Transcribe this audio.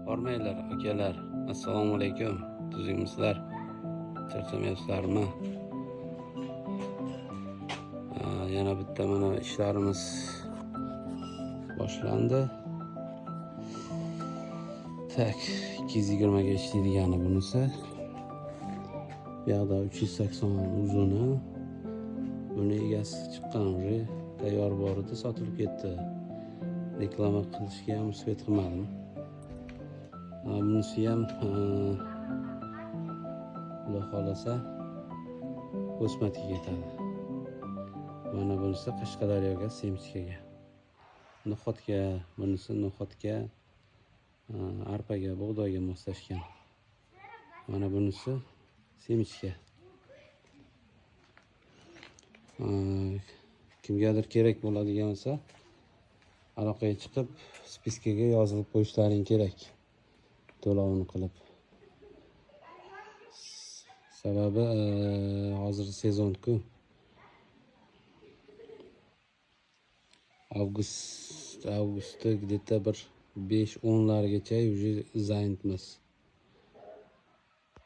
Hormanglar akalar, assalomu alaykum. Tuzingmisizlar? Charchamayapsizlarmi? Yana bitta mana ishlarimiz boshlandi. Tak, 220 ga ishlaydigani bunisi. Bu yoqda 380 uzuni. Buni egasi chiqqan, tayyor bor edi, sotilib ketdi. Reklama qilishga ham uspet qilmadim. Bunisi ham Xudo xolasa o'smatga ketadi. Mana bunisi Qashqadaryoga, Semchkaga. No'xatga, bunisi no'xatga, arpaga, bug'doyga moslashgan. Mana bunisi Semchka. Kimgadir kerak bo'ladigan bo'lsa, aloqaga chiqib, spiskaga yozilib qo'yishlaring kerak. To'lovini qilib. Sababi hozir sezon-ku. Avgustda где-то bir 5-10largacha уже занятmiz.